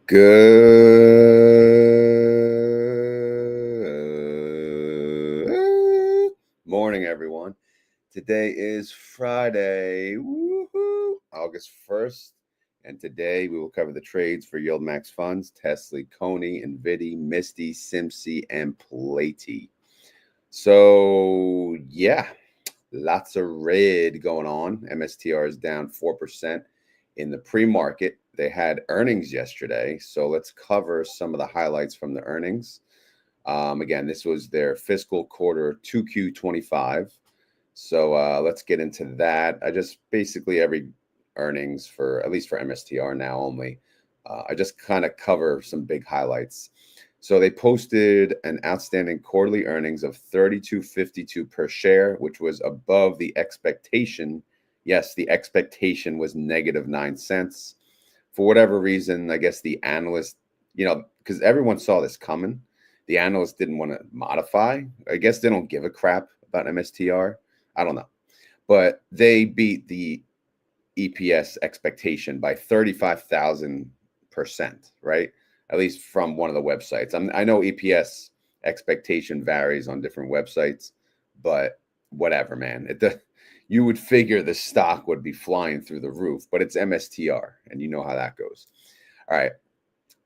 Good morning, everyone. Today is Friday, August 1st, and today we will cover the trades for YieldMax funds, TSLY, CONY, Nvidia, Misti, SMCI, and PLTY. So, yeah, lots of red going on. MSTR is down 4% in the pre-market. They had earnings yesterday, so let's cover some of the highlights from the earnings. Again, this was their fiscal quarter 2Q25. So let's get into that. I just basically every earnings for, at least for MSTR now only, I just kind of cover some big highlights. So they posted an outstanding quarterly earnings of $32.52 per share, which was above the expectation. Yes, the expectation was -9 cents. For whatever reason, I guess the analyst, because everyone saw this coming, the analyst didn't want to modify. I guess they don't give a crap about MSTR. I don't know. But they beat the EPS expectation by 35,000%, right? At least from one of the websites. I know EPS expectation varies on different websites, but whatever, man. You would figure the stock would be flying through the roof, but it's MSTR, and you know how that goes. All right.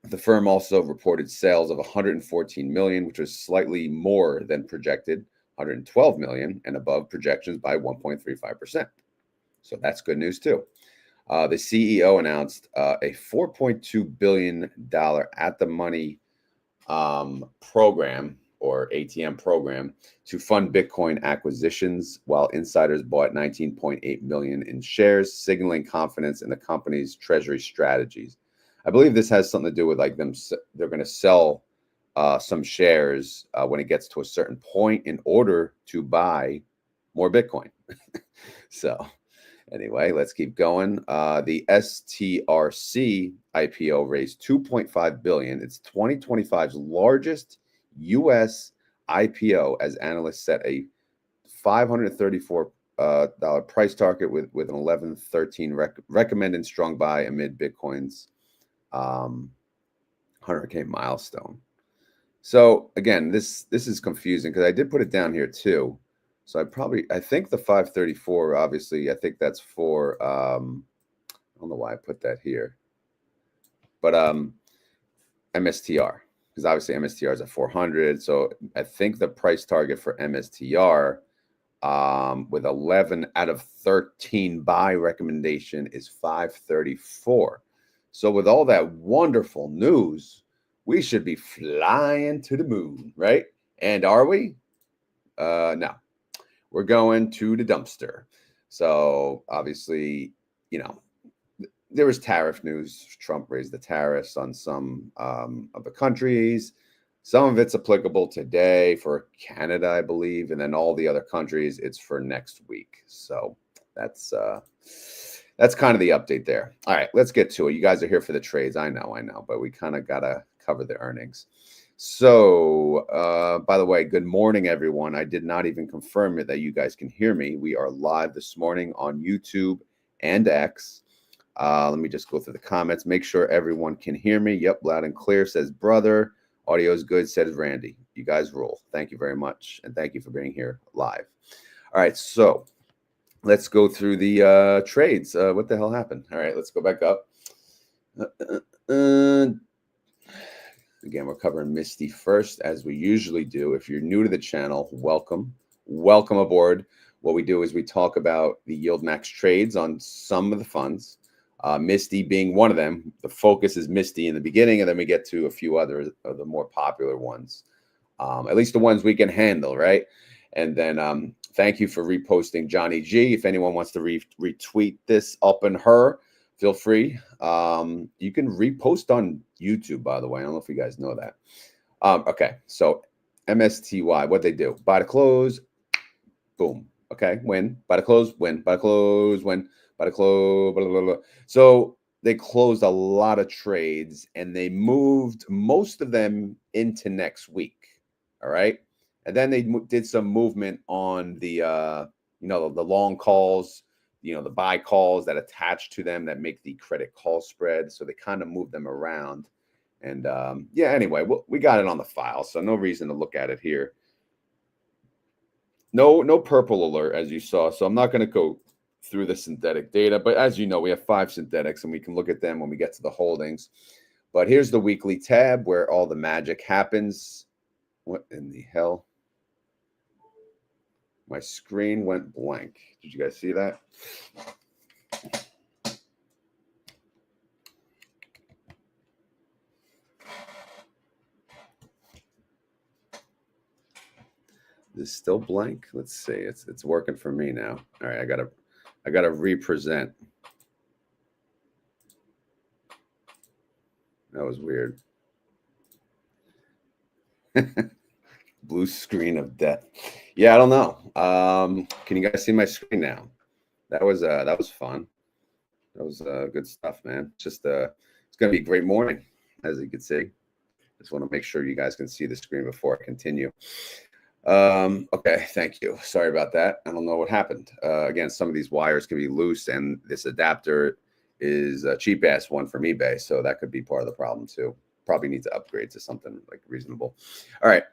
The firm also reported sales of 114 million, which was slightly more than projected, 112 million, and above projections by 1.35%. So that's good news too. The CEO announced a $4.2 billion at-the-money program, or ATM program, to fund Bitcoin acquisitions, while insiders bought 19.8 million in shares, signaling confidence in the company's treasury strategies. I believe this has something to do with they're going to sell some shares when it gets to a certain point in order to buy more Bitcoin. So anyway, let's keep going. The STRC IPO raised $2.5 billion. It's 2025's largest U.S. IPO, as analysts set a $534 price target with an 11.13 recommended strong buy amid Bitcoin's 100K milestone. So again, this is confusing because I did put it down here too. So I think the 534, obviously, I think that's for, I don't know why I put that here, but MSTR, because obviously MSTR is at 400. So I think the price target for MSTR with 11 out of 13 buy recommendation is 534. So with all that wonderful news, we should be flying to the moon, right? And are we? No. We're going to the dumpster. So obviously, there was tariff news. Trump raised the tariffs on some of the countries. Some of it's applicable today for Canada, I believe, and then all the other countries, it's for next week. So that's kind of the update there. All right, let's get to it. You guys are here for the trades. I know, but we kind of got to cover the earnings. So, by the way, good morning, everyone. I did not even confirm it that you guys can hear me. We are live this morning on YouTube and X. Let me just go through the comments. Make sure everyone can hear me. Yep, loud and clear, says brother. Audio is good, says Randy. You guys rule. Thank you very much, and thank you for being here live. All right, so let's go through the trades. What the hell happened? All right, let's go back up. Again, we're covering Misti first, as we usually do. If you're new to the channel, welcome. Welcome aboard. What we do is we talk about the YieldMax trades on some of the funds, Misti being one of them. The focus is Misti in the beginning, and then we get to a few others of the more popular ones, at least the ones we can handle, right? And then thank you for reposting Johnny G. If anyone wants to retweet this up and her, feel free. You can repost on YouTube, by the way. I don't know if you guys know that. Okay, so MSTY, what they do? Buy to close, boom. Okay, win. Buy to close, win. Buy to close, win. Buy to close, blah, blah, blah. So they closed a lot of trades, and they moved most of them into next week. All right, and then they did some movement on the the long calls, the buy calls that attach to them that make the credit call spread. So they kind of moved them around. And yeah, anyway, we got it on the file, so no reason to look at it here. No purple alert, as you saw. So I'm not going to go through the synthetic data, but as you know, we have 5 synthetics, and we can look at them when we get to the holdings. But here's the weekly tab where all the magic happens. What in the hell? My screen went blank. Did you guys see that? Is still blank? Let's see. It's working for me now. All right, I gotta represent. That was weird. Blue screen of death. Yeah, I don't know. Can you guys see my screen now? That was fun. That was good stuff, man. Just it's gonna be a great morning, as you can see. Just want to make sure you guys can see the screen before I continue. Okay, thank you. Sorry about that. I don't know what happened. Again, some of these wires can be loose, and this adapter is a cheap ass one from eBay, so that could be part of the problem too. Probably need to upgrade to something like reasonable. All right.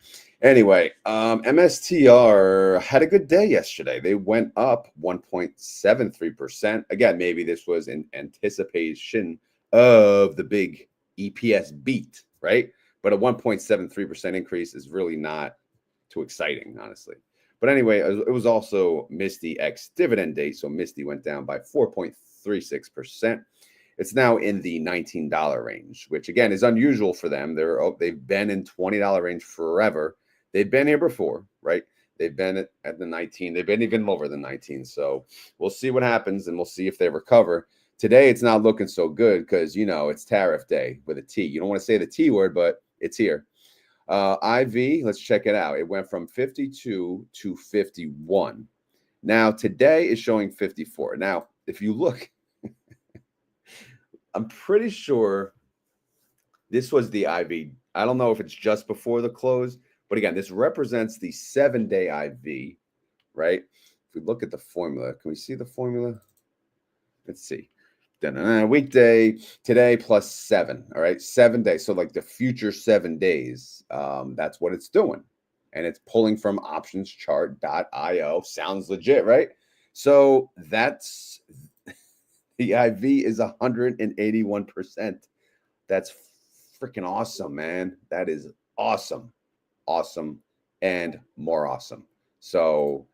Anyway, MSTR had a good day yesterday. They went up 1.73%. Again, maybe this was in anticipation of the big EPS beat, right? But a 1.73% increase is really not too exciting, honestly. But anyway, it was also Misti X dividend day, so Misti went down by 4.36%. It's now in the $19 range, which again is unusual for them. They've been in $20 range forever. They've been here before, right? They've been at the 19. They've been even lower than 19. So we'll see what happens, and we'll see if they recover. Today, it's not looking so good because, you know, it's tariff day with a T. You don't want to say the T word, but it's here. IV, let's check it out. It went from 52 to 51. Now, today is showing 54. Now, if you look, I'm pretty sure this was the IV. I don't know if it's just before the close, but again, this represents the 7-day IV, right? If we look at the formula, can we see the formula? Let's see. Weekday today plus 7. All right, 7 days. So like the future 7 days, that's what it's doing, and it's pulling from optionschart.io. Sounds legit, right? So that's the IV is 181%. That's freaking awesome, man. That is awesome, and more awesome. So,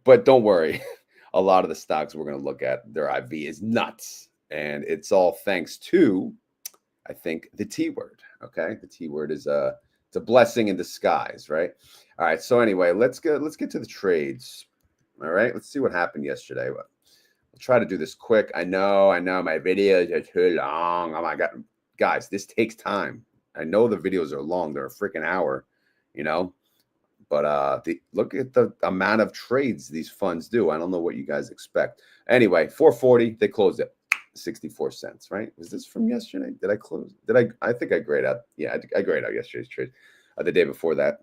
but don't worry. A lot of the stocks we're going to look at, their IV is nuts. And it's all thanks to, I think, the T word. Okay. The T word is it's a blessing in disguise, right? All right. So anyway, let's get to the trades. All right. Let's see what happened yesterday. I'll try to do this quick. I know my videos are too long. Oh my God. Guys, this takes time. I know the videos are long. They're a freaking hour, you know. But look at the amount of trades these funds do. I don't know what you guys expect. Anyway, 440, they closed it 64 cents, right? Was this from yesterday? Did I close? I think I grayed out. Yeah, I grayed out yesterday's trade, the day before that.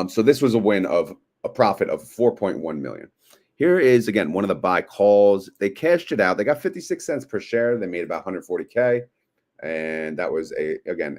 So this was a profit of 4.1 million. Here is, again, one of the buy calls. They cashed it out. They got 56 cents per share. They made about 140K. And that was, a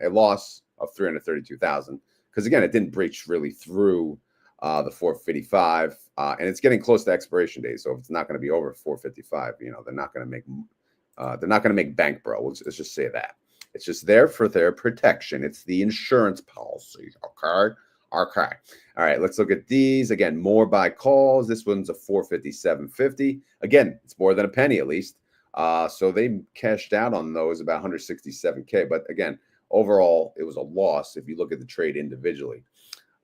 loss of 332,000. Because, again, it didn't breach really through the 455. And it's getting close to expiration date. So if it's not going to be over 455, you know, they're not going to make bank, bro. Let's just say that. It's just there for their protection. It's the insurance policy. Okay. Okay. All right. Let's look at these. Again, more buy calls. This one's a 457.50. Again, it's more than a penny at least. So they cashed out on those about 167K. But again, overall, it was a loss if you look at the trade individually.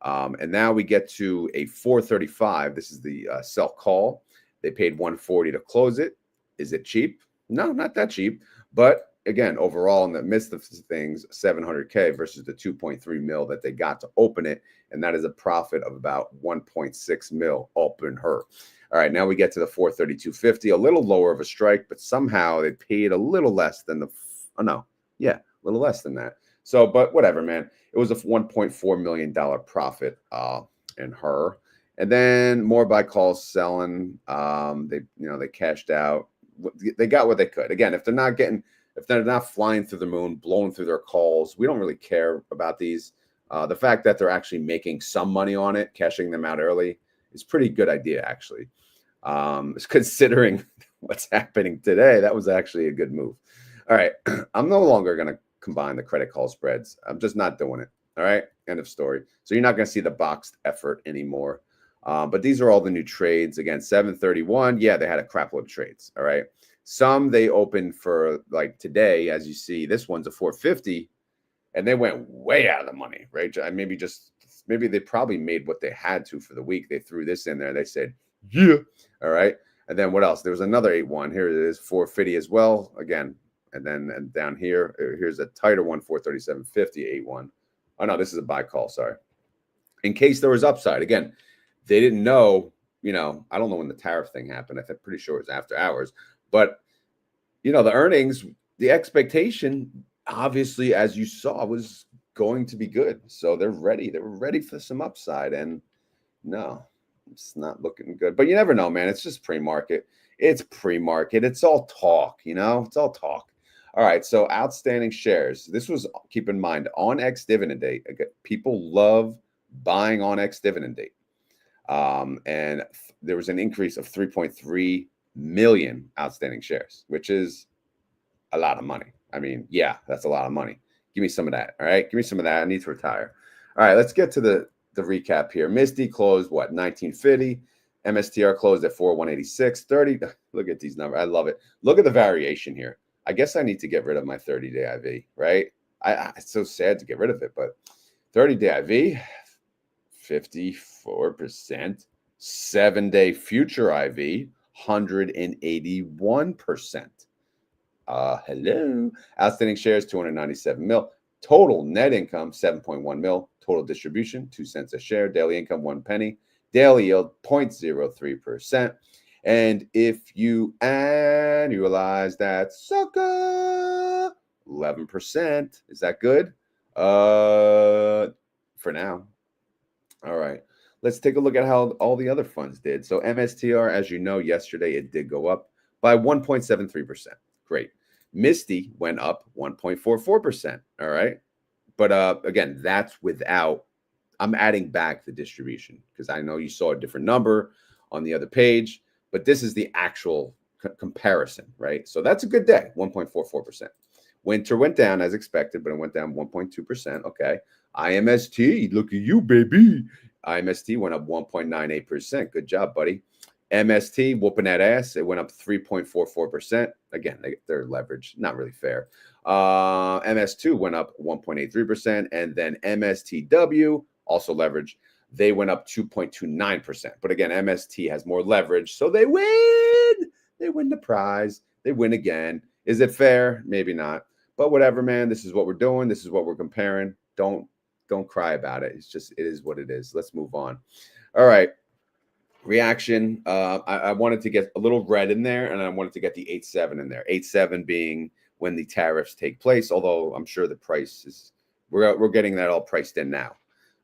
And now we get to a 435. This is the sell call. They paid 140 to close it. Is it cheap? No, not that cheap. But again, overall, in the midst of things, 700K versus the 2.3 mil that they got to open it. And that is a profit of about 1.6 mil open her. All right, now we get to the 432.50, a little lower of a strike, but somehow they paid a little less than a little less than that. So, but whatever, man. It was a $1.4 million profit in her. And then more buy calls selling. They cashed out. They got what they could. Again, if they're not getting if they're not flying through the moon, blowing through their calls, we don't really care about these. The fact that they're actually making some money on it, cashing them out early, is pretty good idea, actually. Considering what's happening today, that was actually a good move. All right, I'm no longer going to combine the credit call spreads. I'm just not doing it. All right, end of story. So you're not going to see the boxed effort anymore. But these are all the new trades. Again, 731. Yeah, they had a crap load of trades. All right. Some they opened for like today, as you see, this one's a 450, and they went way out of the money, right? Maybe they probably made what they had to for the week. They threw this in there. They said, yeah. All right. And then what else? There was another 8-1. Here it is, 450 as well. Again, and down here, here's a tighter one, 437.50, 8-1. Oh, no, this is a buy call. Sorry. In case there was upside. Again, they didn't know, I don't know when the tariff thing happened. I'm pretty sure it was after hours. But, the earnings, the expectation, obviously, as you saw, was going to be good. So they're ready. They were ready for some upside. And no, it's not looking good. But you never know, man. It's just pre-market. It's pre-market. It's all talk, It's all talk. All right, so outstanding shares. This was, keep in mind, on ex-dividend date. People love buying on ex-dividend date. And there was an increase of 3.3 million outstanding shares, which is a lot of money. I mean, yeah, that's a lot of money. Give me some of that. All right, give me some of that. I need to retire. All right, let's get to the recap here. Misti closed what, 1950. MSTR closed at 4,186.30. Look at these numbers. I love it. Look at the variation here. I guess I need to get rid of my 30-day IV, right? It's so sad to get rid of it, but 30-day IV, 54%. 7-day future IV, 181%. Hello. Outstanding shares, 297 mil. Total net income, 7.1 mil. Total distribution, 2 cents a share. Daily income, 1 penny. Daily yield, 0.03%. And if you annualize that sucker, 11%. Is that good? For now. All right. Let's take a look at how all the other funds did. So MSTR, as you know, yesterday it did go up by 1.73%. Great. Misti went up 1.44%. All right. But again, that's without, I'm adding back the distribution because I know you saw a different number on the other page, but this is the actual comparison, right? So that's a good day, 1.44%. Winter went down as expected, but it went down 1.2%. Okay. IMST, look at you, baby. IMST went up 1.98%. Good job, buddy. MST, whooping that ass. It went up 3.44%. Again, they're leveraged. Not really fair. MS2 went up 1.83%. And then MSTW, also leveraged. They went up 2.29%. But again, MST has more leverage, so they win. They win the prize. They win again. Is it fair? Maybe not. But whatever, man. This is what we're doing. This is what we're comparing. Don't cry about it. It's just, it is what it is. Let's move on. All right. Reaction. I wanted to get a little red in there, and I wanted to get the 8.7 in there. 8.7 being when the tariffs take place, although I'm sure the price is, we're getting that all priced in now.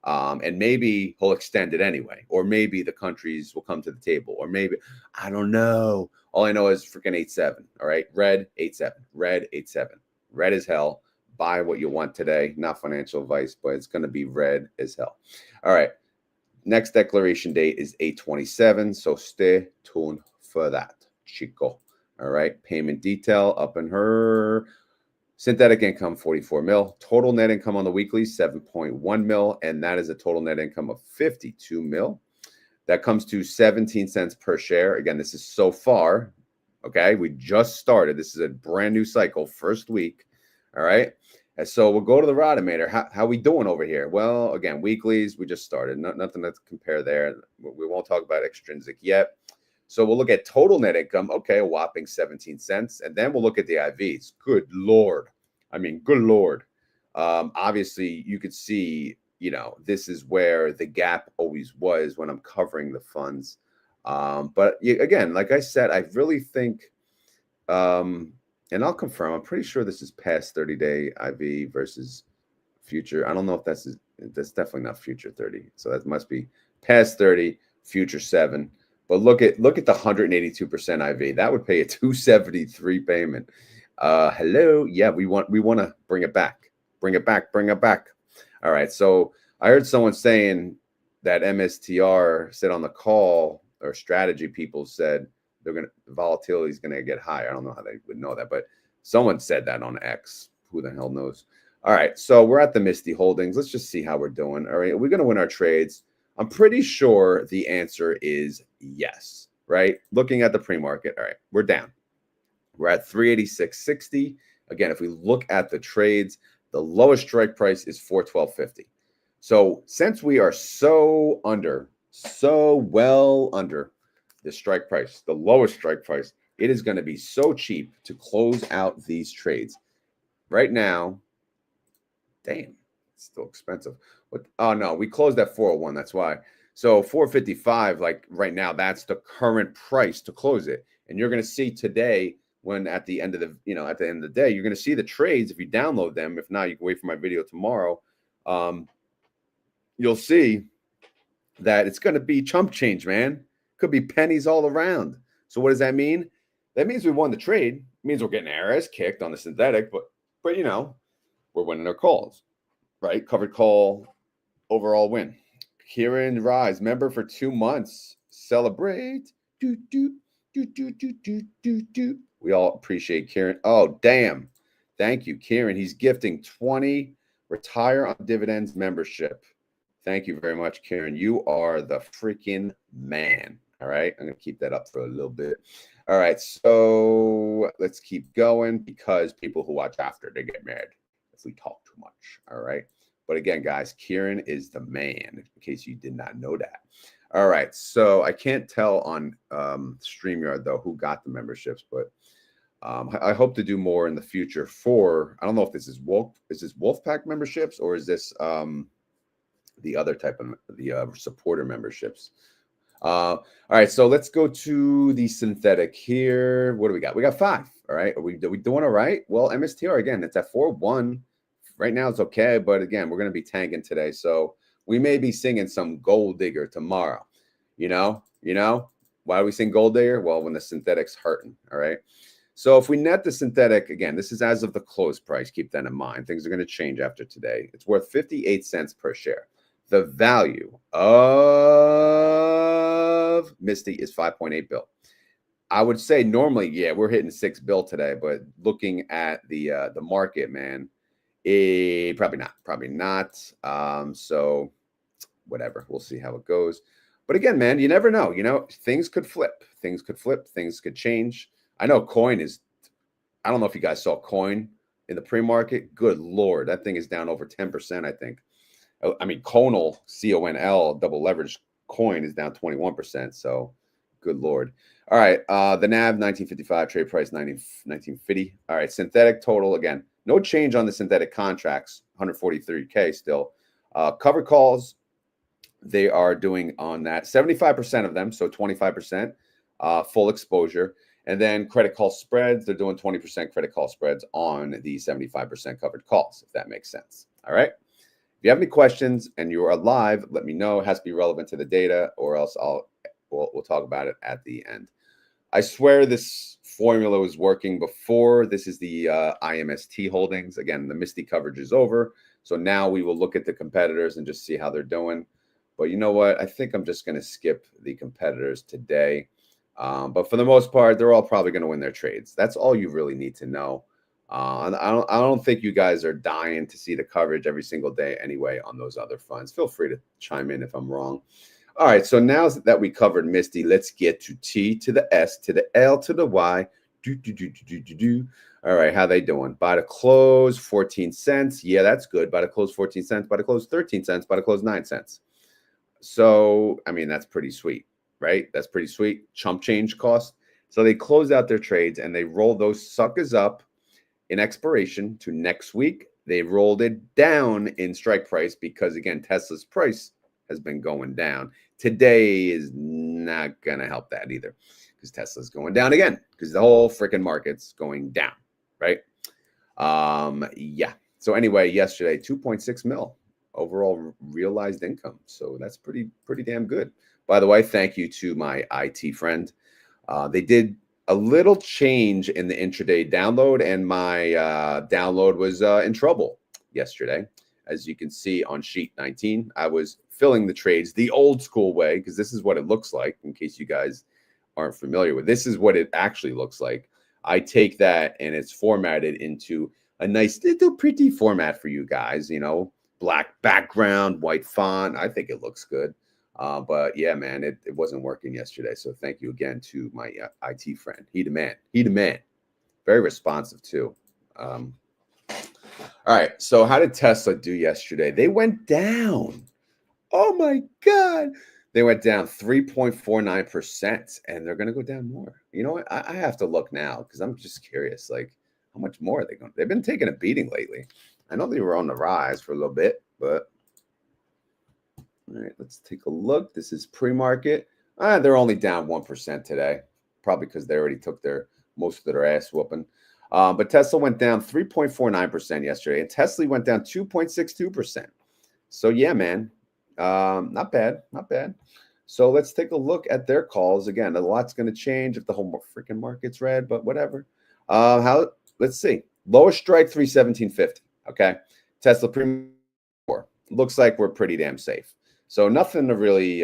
And maybe he'll extend it anyway, or maybe the countries will come to the table, or maybe, I don't know. All I know is freaking 8.7. All right. Red 8.7. Red 8.7. Red as hell. Buy what you want today. Not financial advice, but it's going to be red as hell. All right. Next declaration date is 8/27. So stay tuned for that, chico. All right. Payment detail up in her. Synthetic income, 44 mil. Total net income on the weekly, 7.1 mil. And that is a total net income of 52 mil. That comes to 17 cents per share. Again, this is so far. Okay. We just started. This is a brand new cycle, first week. All right. And so we'll go to the Rotomator. How we doing over here? Well, again, weeklies, we just started. Nothing to compare there. We won't talk about extrinsic yet. So we'll look at total net income. Okay, a whopping 17 cents. And then we'll look at the IVs. Good Lord. I mean, good Lord. Obviously, you could see, this is where the gap always was when I'm covering the funds. But again, like I said, I really think, and I'll confirm, I'm pretty sure this is past 30-day IV versus future. I don't know if that's definitely not future 30. So that must be past 30, future 7. But look at the 182% IV. That would pay a 273 payment. Hello. Yeah, we want to bring it back. Bring it back. Bring it back. All right. So I heard someone saying that MSTR said on the call, or strategy people said the volatility is gonna get higher. I don't know how they would know that, but someone said that on X. Who the hell knows? All right. So we're at the Misti holdings. Let's just see how we're doing. All right. We're gonna win our trades. I'm pretty sure the answer is yes. Right. Looking at the pre-market. All right. We're down. We're at 386.60. Again, if we look at the trades, the lowest strike price is 412.50. So since we are so well under the strike price, the lowest strike price, it is going to be so cheap to close out these trades. Right now, damn, it's still expensive. What? Oh no, we closed at 401. That's why. So 455, like right now, that's the current price to close it. And you're going to see today, when at the end of the day, you're going to see the trades if you download them. If not, you can wait for my video tomorrow. You'll see that it's going to be chump change, man. Could be pennies all around. So what does that mean? That means we won the trade. It means we're getting our ass kicked on the synthetic, but we're winning our calls, right? Covered call, overall win. Kieran Rise, member for 2 months. Celebrate. Do, do, do, do, do, do, do, do. We all appreciate Kieran. Oh, damn. Thank you, Kieran. He's gifting 20 retire on dividends membership. Thank you very much, Kieran. You are the freaking man. All right. I'm going to keep that up for a little bit. All right. So let's keep going, because people who watch after, they get mad if we talk too much. All right. But again, guys, Kieran is the man, in case you did not know that. All right. So I can't tell on StreamYard, though, who got the memberships, but I hope to do more in the future for, I don't know if this is Wolfpack memberships, or is this the other type of the supporter memberships. All right, so let's go to the synthetic here. What do we got? We got 5. All right, are we doing all right? Well, MSTR, again, it's at 4.1 right now. It's okay, but again, we're going to be tanking today, so we may be singing some Gold Digger tomorrow. You know why do we sing Gold Digger? Well, when the synthetic's hurting. All right. So if we net the synthetic, again, this is as of the close price. Keep that in mind. Things are going to change after today. It's worth 58 cents per share. The value of Misti is 5.8 bill. I would say normally, yeah, we're hitting 6 bill today, but looking at the market, man, probably not. So whatever, we'll see how it goes. But again, man, you never know. Things could flip. Things could change. I know Coin is, I don't know if you guys saw Coin in the pre-market. Good Lord, that thing is down over 10%, I think. I mean, CONL, CONL, double leverage coin is down 21%. So good Lord. All right. The NAV 1955, trade price 1950. All right. Synthetic total, again, no change on the synthetic contracts, 143K still. Covered calls, they are doing on that 75% of them. So 25% full exposure. And then credit call spreads, they're doing 20% credit call spreads on the 75% covered calls, if that makes sense. All right. If you have any questions and you are live, let me know. It has to be relevant to the data, or else we'll talk about it at the end. I swear this formula was working before. This is the IMST holdings. Again, the Misti coverage is over. So now we will look at the competitors and just see how they're doing. But you know what? I think I'm just going to skip the competitors today. But for the most part, they're all probably going to win their trades. That's all you really need to know. I don't think you guys are dying to see the coverage every single day anyway on those other funds. Feel free to chime in if I'm wrong. All right, so now that we covered Misti, let's get to T to the S to the L to the Y. All right, how they doing? By the close, 14 cents. Yeah, that's good. By the close, 14 cents. By the close, 13 cents. By the close, 9 cents. So, I mean, that's pretty sweet, right? That's pretty sweet. Chump change cost. So they close out their trades and they roll those suckers up in expiration to next week. They rolled it down in strike price because, again, Tesla's price has been going down. Today is not going to help that either, because Tesla's going down again, because the whole freaking market's going down, right? Yeah. So anyway, yesterday, 2.6 mil overall realized income. So that's pretty damn good. By the way, thank you to my IT friend. They did a little change in the intraday download, and my download was in trouble yesterday. As you can see on sheet 19, I was filling the trades the old school way, because this is what it looks like. In case you guys aren't familiar with, this is what it actually looks like. I take that and it's formatted into a nice little pretty format for you guys, you know, black background, white font. I think it looks good. But yeah, man, it wasn't working yesterday. So thank you again to my IT friend. He the man. He the man. Very responsive too. All right. So how did Tesla do yesterday? They went down. Oh my God. They went down 3.49%, and they're going to go down more. You know what? I have to look now because I'm just curious. Like, how much more are they going? They've been taking a beating lately. I know they were on the rise for a little bit, but all right, let's take a look. This is pre-market. They're only down 1% today, probably because they already took most of their ass whooping. But Tesla went down 3.49% yesterday, and Tesla went down 2.62%. So yeah, man, not bad, not bad. So let's take a look at their calls again. A lot's going to change if the whole freaking market's red, but whatever. Let's see. Lowest strike 317.50. Okay, Tesla premium 4. Looks like we're pretty damn safe. So nothing to really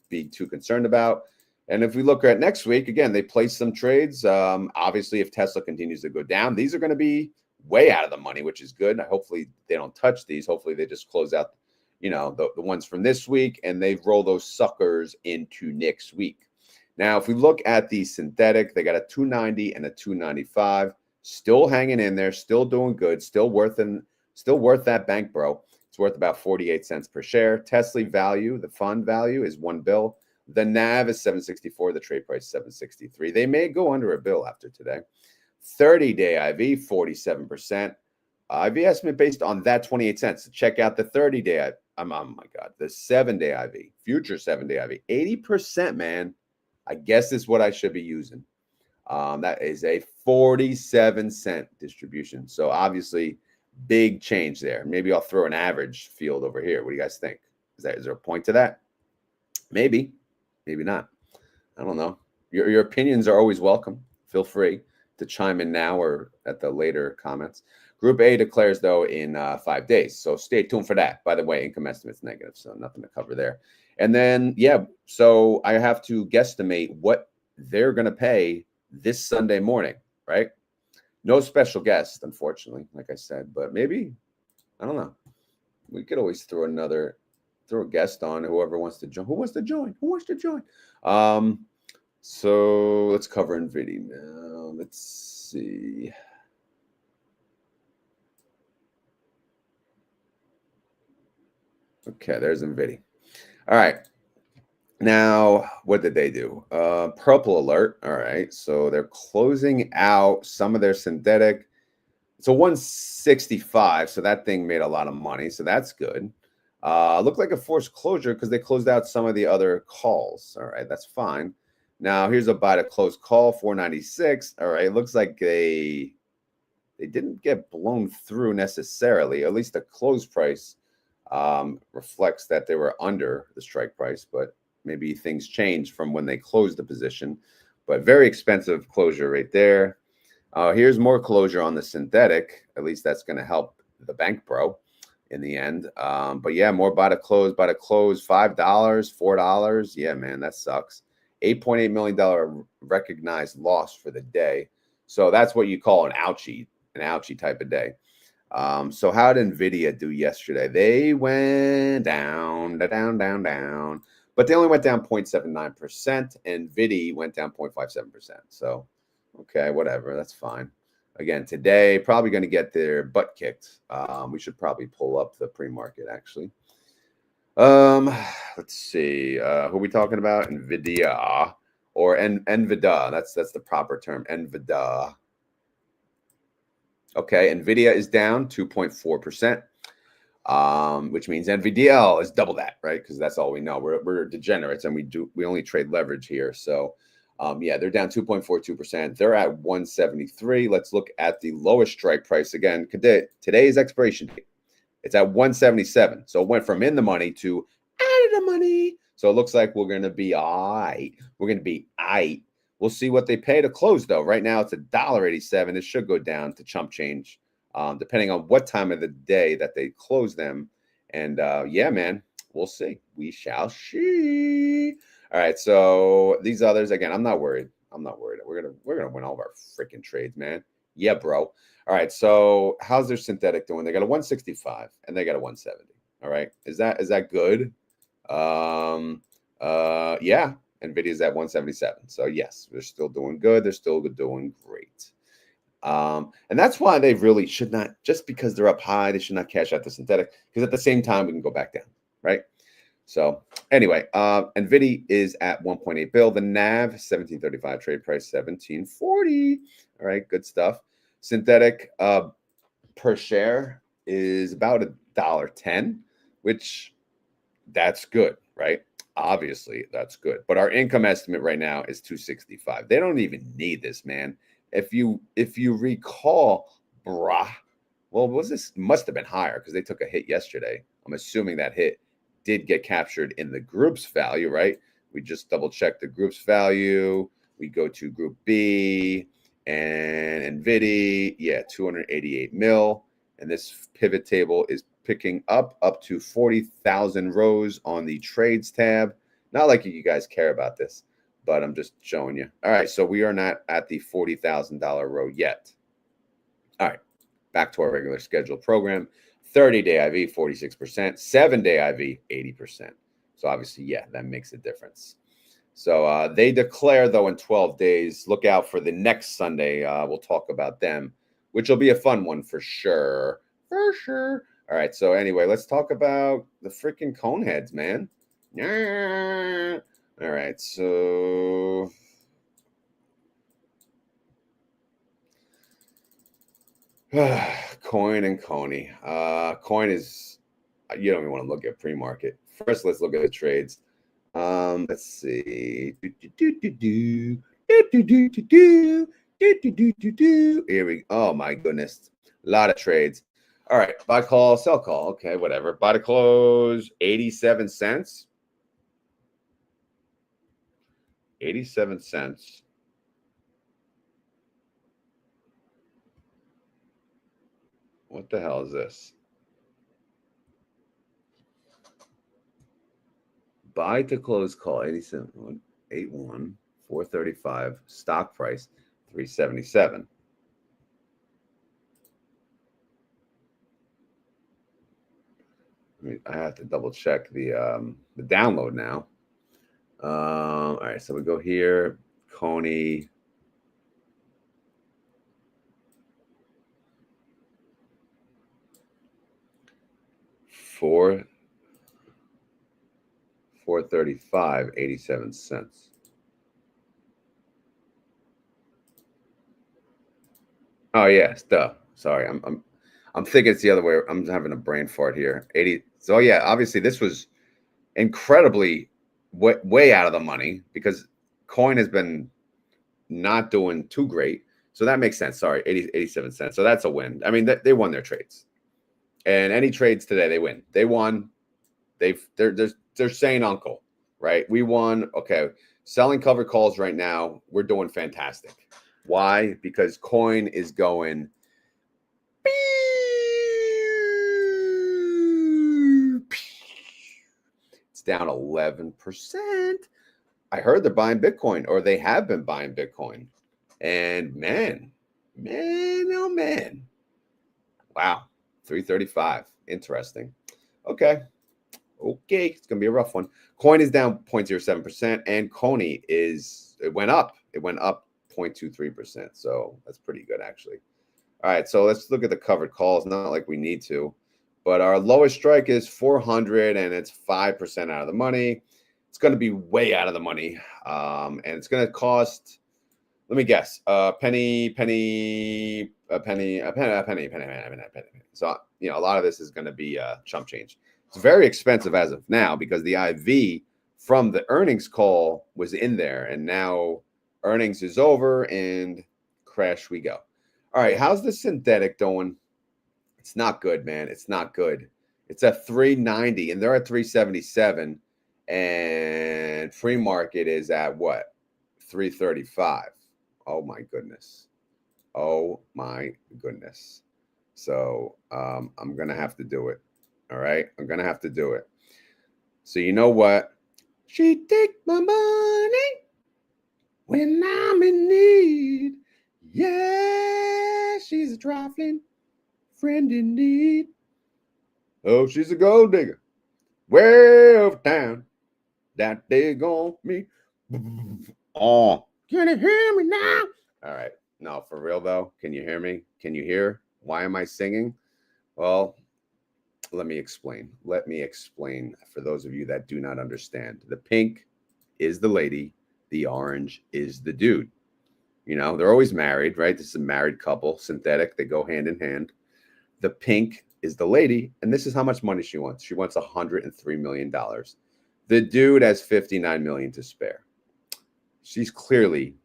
be too concerned about. And if we look at next week, again, they placed some trades. Obviously, if Tesla continues to go down, these are going to be way out of the money, which is good. Hopefully, they don't touch these. Hopefully, they just close out, you know, the ones from this week, and they roll those suckers into next week. Now, if we look at the synthetic, they got a 290 and a 295, still hanging in there, still doing good, still worth that bank, bro. It's worth about 48 cents per share. Tesla value, the fund value, is $1 bill. The NAV is 764. The trade price 763. They may go under a bill after today. 30-day IV, 47%. IV estimate based on that 28 cents. Check out the 30-day. Oh my God, the 7-day IV, future 7-day IV, 80%, man. I guess is what I should be using. That is a 47-cent distribution. So obviously, big change there. Maybe I'll throw an average field over here. What do you guys think? Is there a point to that? Maybe, maybe not. I don't know. Your opinions are always welcome. Feel free to chime in now or at the later comments. Group A declares, though, in 5 days. So stay tuned for that. By the way, income estimate's negative, so nothing to cover there. And then, yeah, so I have to guesstimate what they're going to pay this Sunday morning, right? No special guest, unfortunately, like I said, but maybe, I don't know. We could always throw a guest on, whoever wants to join. Who wants to join? Who wants to join? So let's cover Nvidia now. Let's see. Okay, there's Nvidia. All right. Now, what did they do? Purple alert. All right. So they're closing out some of their synthetic. It's a 165. So that thing made a lot of money. So that's good. Looked like a forced closure because they closed out some of the other calls. All right. That's fine. Now, here's a buy to close call, 496. All right. It looks like they didn't get blown through necessarily. At least the close price reflects that they were under the strike price, but maybe things changed from when they closed the position. But very expensive closure right there. Here's more closure on the synthetic. At least that's going to help the bank bro in the end. But yeah, more buy to close, $5, $4. Yeah, man, that sucks. $8.8 million recognized loss for the day. So that's what you call an ouchie type of day. So how did Nvidia do yesterday? They went down, but they only went down 0.79%, and Nvidia went down 0.57%. So, okay, whatever, that's fine. Again, today, probably going to get their butt kicked. We should probably pull up the pre-market, actually. Let's see. Who are we talking about? Nvidia or Nvidia. That's the proper term, Nvidia. Okay, Nvidia is down 2.4%, which means NVDL is double that, right? Because that's all we know. We're degenerates, and we only trade leverage here. So, yeah, they're down 2.42%. They're at 173. Let's look at the lowest strike price again. Today's expiration date. It's at 177. So it went from in the money to out of the money. So it looks like we're going to be all right. We're going to be all right We'll see what they pay to close, though. Right now, it's $1.87. It should go down to chump change, depending on what time of the day that they close them. And yeah, man, we'll see. We shall see. All right, so these others, again, I'm not worried. I'm not worried. We're gonna win all of our freaking trades, man. Yeah, bro. All right, so how's their synthetic doing? They got a 165 and they got a 170. All right, is that good? Yeah. Nvidia's at 177. So yes, they're still doing good. They're still doing great. And that's why they really should not, just because they're up high, they should not cash out the synthetic, because at the same time we can go back down, right? So anyway, Nvidia is at 1.8 bill. The NAV 1735, trade price 1740. All right, good stuff. Synthetic per share is about $1.10, which that's good, right? Obviously, that's good. But our income estimate right now is 265. They don't even need this, man. If you recall, brah, well, this must have been higher because they took a hit yesterday. I'm assuming that hit did get captured in the group's value, right? We just double check the group's value. We go to group B and Nvidia, yeah, 288 mil. And this pivot table is picking up to 40,000 rows on the trades tab. Not like you guys care about this, but I'm just showing you. All right, so we are not at the $40,000 row yet. All right, back to our regular scheduled program. 30-day IV, 46%. 7-day IV, 80%. So obviously, yeah, that makes a difference. So they declare, though, in 12 days. Look out for the next Sunday. We'll talk about them, which will be a fun one for sure. For sure. All right, so anyway, let's talk about the freaking cone heads, man. All right, so Coin and CONY. Coin is, you don't even want to look at pre-market. First, let's look at the trades. Let's see. Here we go. Oh my goodness. A lot of trades. All right. Buy call, sell call. Okay, whatever. Buy to close, 87 cents. 87 cents. What the hell is this? Buy to close call, 87, 81, 435. Stock price, 377. I have to double check the download now. All right, so we go here, CONY. $435, 87 cents. Oh yes, duh. Sorry, I'm thinking it's the other way. I'm having a brain fart here. 80. So yeah, obviously this was incredibly way out of the money because coin has been not doing too great. So that makes sense. Sorry, 87 cents. So that's a win. I mean, they won their trades. And any trades today, they win. They won. They're saying uncle, right? We won. Okay. Selling cover calls right now. We're doing fantastic. Why? Because coin is going. It's down 11%. I heard they're buying Bitcoin, or they have been buying Bitcoin. And man, oh man. Wow. 335. Interesting. Okay. It's going to be a rough one. Coin is down 0.07%, and CONY it went up. It went up 0.23%. So that's pretty good, actually. All right. So let's look at the covered calls. Not like we need to, but our lowest strike is 400, and it's 5% out of the money. It's going to be way out of the money. And it's going to cost, let me guess, a penny. So, a lot of this is going to be chump change. It's very expensive as of now because the IV from the earnings call was in there, and now earnings is over and crash we go. All right, how's the synthetic doing? It's not good, man. It's not good. It's at 390 and they're at 377, and pre-market is at what? 335. Oh my goodness. Oh my goodness. So I'm gonna have to do it. All right, I'm gonna have to do it. So you know what? She take my money when I'm in need. Yeah, she's a trifling friend indeed. Oh, she's a gold digger. Way of town. That they gone me. Oh, can you hear me now? All right. No, for real though. Can you hear me? Can you hear? Why am I singing? Well, let me explain. Let me explain for those of you that do not understand. The pink is the lady. The orange is the dude. You know, they're always married, right? This is a married couple, synthetic. They go hand in hand. The pink is the lady, and this is how much money she wants. She wants $103 million. The dude has $59 million to spare. She's clearly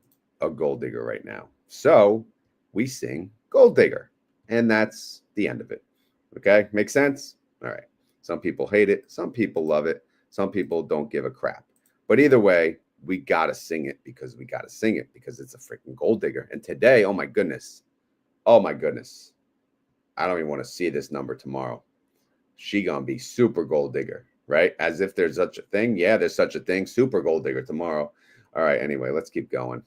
a gold digger right now. So we sing gold digger, and that's the end of it. Okay, makes sense? All right. Some people hate it. Some people love it. Some people don't give a crap. But either way, we got to sing it because we got to sing it because it's a freaking gold digger. And today, oh my goodness. Oh my goodness. I don't even want to see this number tomorrow. She gonna be super gold digger, right? As if there's such a thing. Yeah, there's such a thing. Super gold digger tomorrow. All right, anyway, let's keep going.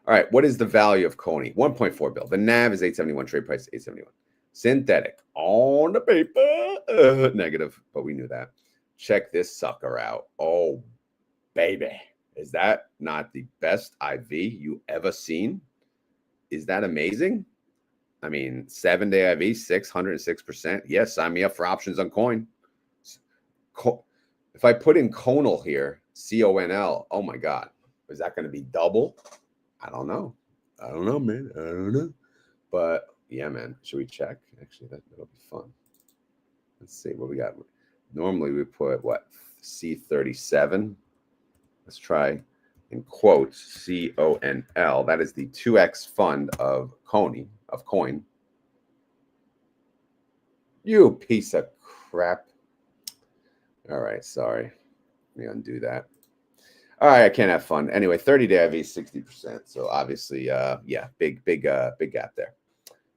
All right, what is the value of CONY? 1.4 bill. The NAV is 871, trade price 871. Synthetic on the paper, negative, but we knew that. Check this sucker out. Oh, baby. Is that not the best IV you ever seen? Is that amazing? I mean, 7-day IV, 606%. Yes, sign me up for options on Coin. If I put in Conal here, CONL, oh my God, is that going to be double? I don't know. I don't know, man. I don't know. But yeah, man, should we check? Actually, that'll be fun. Let's see what we got. Normally we put what? C37. Let's try in quotes CONL. That is the 2X fund of CONY, of Coin. You piece of crap. All right, sorry. Let me undo that. All right, I can't have fun. Anyway, 30-day IV is 60%. So obviously, yeah, big gap there.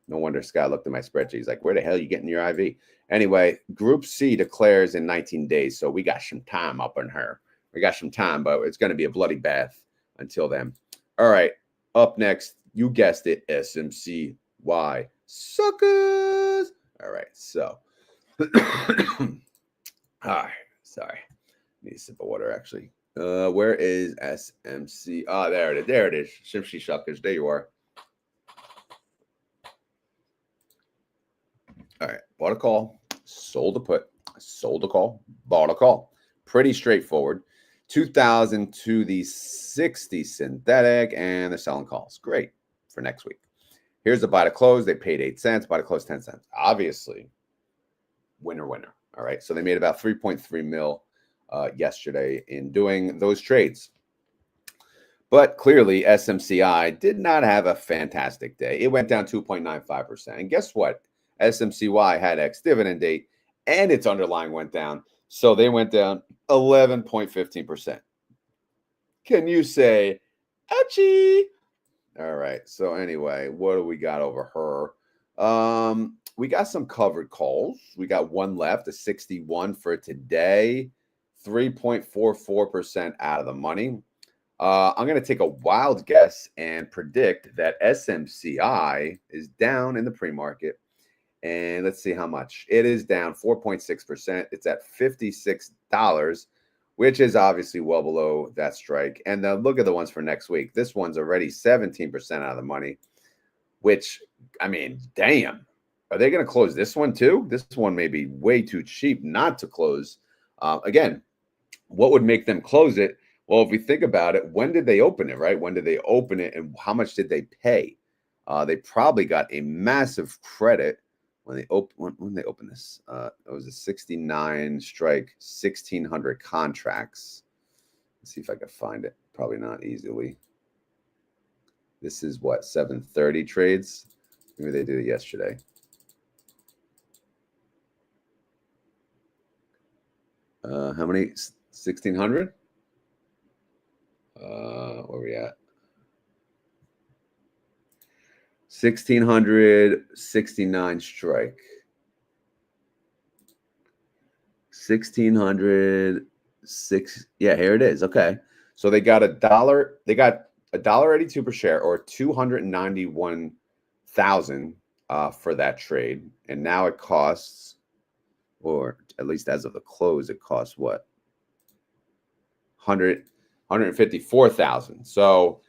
No wonder Scott looked at my spreadsheet. He's like, where the hell are you getting your IV? Anyway, Group C declares in 19 days. So we got some time up in her. We got some time, but it's going to be a bloody bath until then. All right, up next, you guessed it, SMCY. Suckers. All right, so. All right, sorry. Need a sip of water, actually. Where is SMC? Ah, there it is. There it is. Shimshy Shuckers. There you are. All right. Bought a call. Sold a put. Sold a call. Bought a call. Pretty straightforward. 2,000 to the 60 synthetic, and they're selling calls. Great for next week. Here's the buy to close. They paid 8 cents. Buy to close 10 cents. Obviously, winner, winner. All right. So they made about 3.3 mil yesterday in doing those trades. But clearly, SMCI did not have a fantastic day. It went down 2.95%. And guess what? SMCY had ex-dividend date, and its underlying went down. So they went down 11.15%. Can you say, ouchie? All right. So anyway, what do we got over her? We got some covered calls. We got one left, a 61 for today, 3.44% out of the money. I'm going to take a wild guess and predict that SMCI is down in the pre-market. And let's see how much. It is down 4.6%. It's at $56, which is obviously well below that strike. And look at the ones for next week. This one's already 17% out of the money, which, I mean, damn. Are they going to close this one too? This one may be way too cheap not to close. Again, what would make them close it? Well, if we think about it, when did they open it, right? When did they open it and how much did they pay? They probably got a massive credit when they open this. It was a 69 strike, 1,600 contracts. Let's see if I can find it. Probably not easily. This is what, 730 trades? Maybe they did it yesterday. How many? 1,600? Where we at? 1669 strike. 1606. Yeah, here it is. Okay. So they got $1.82 per share, or 291,000 for that trade. And now it costs, or at least as of the close, it costs what? 154,000. So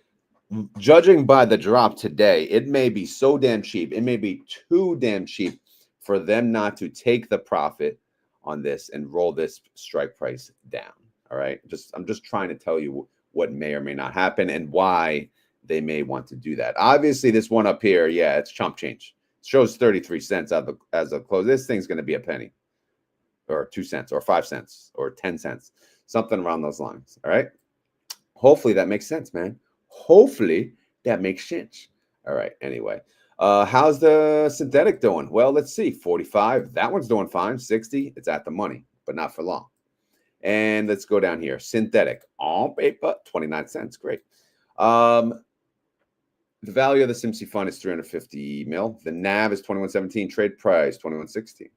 judging by the drop today, it may be so damn cheap. It may be too damn cheap for them not to take the profit on this and roll this strike price down. All right. I'm just trying to tell you what may or may not happen and why they may want to do that. Obviously, this one up here, yeah, it's chump change. It shows 33 cents as of close. This thing's going to be a penny, or 2 cents, or 5 cents, or 10 cents, something around those lines. All right. Hopefully that makes sense, man. Hopefully that makes sense. All right. Anyway, how's the synthetic doing? Well, let's see. 45. That one's doing fine. 60. It's at the money, but not for long. And let's go down here. Synthetic on paper, 29 cents. Great. The value of the SMCI fund is 350 mil. The NAV is 2117. Trade price 2116.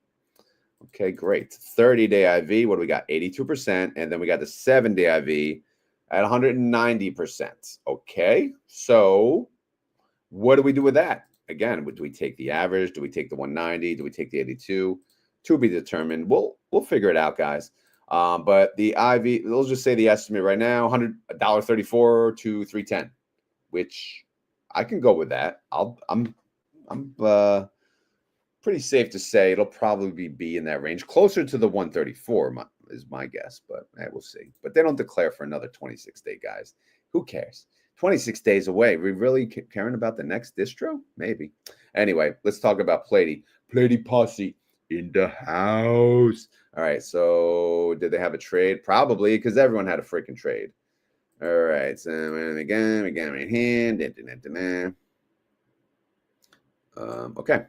Okay, great. 30-day IV. What do we got? 82%. And then we got the 7-day IV at 190%. Okay, so what do we do with that? Again, do we take the average? Do we take the 190? Do we take the 82? To be determined. We'll figure it out, guys. But the IV, let's just say the estimate right now, $1.34 to 310, which I can go with that. I'm pretty safe to say it'll probably be in that range, closer to the 134 is my guess, but we'll see. But they don't declare for another 26 day, guys. Who cares? 26 days away. We really caring about the next distro? Maybe. Anyway, let's talk about PLTY. PLTY posse in the house. All right, so did they have a trade? Probably, because everyone had a freaking trade. All right, so again, right here. Okay.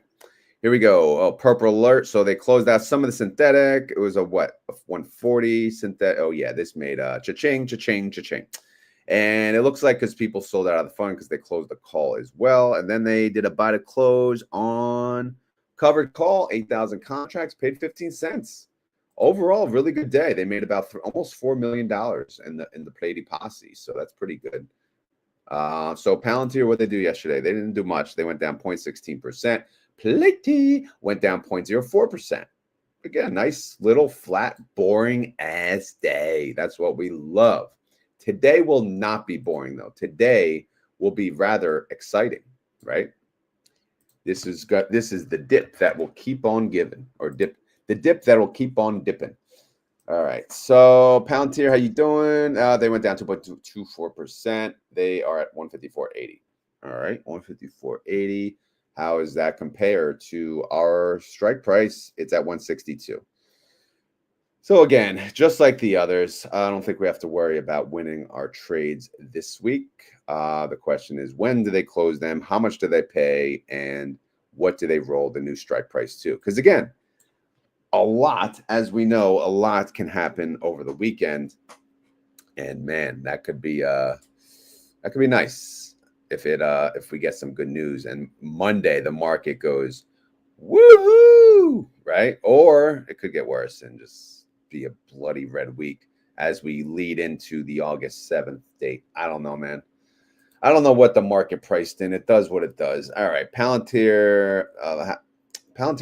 Here we go. Oh, purple alert. So they closed out some of the synthetic. It was a what? A 140 synthetic. Oh, yeah. This made cha-ching, cha-ching, cha-ching. And it looks like because people sold out of the fund because they closed the call as well. And then they did a buy to close on covered call, 8,000 contracts, paid 15 cents. Overall, really good day. They made about almost $4 million in the PLTY posse. So that's pretty good. So Palantir, what they do yesterday? They didn't do much. They went down 0.16%. PLTY went down 0.04%. Again, nice little flat, boring ass day. That's what we love. Today will not be boring, though. Today will be rather exciting, right? This is the dip that will keep on giving, or the dip that will keep on dipping. All right, so Palantir, how you doing? They went down 2.24%. They are at 154.80. All right, 154.80. How is that compared to our strike price? It's at 162. So again, just like the others, I don't think we have to worry about winning our trades this week. The question is, when do they close them? How much do they pay? And what do they roll the new strike price to? Because again, a lot, as we know, a lot can happen over the weekend. And man, that could be nice. If we get some good news and Monday the market goes woohoo, right? Or it could get worse and just be a bloody red week as we lead into the August 7th date. I don't know, man. I don't know what the market priced in. It does what it does. All right, Palantir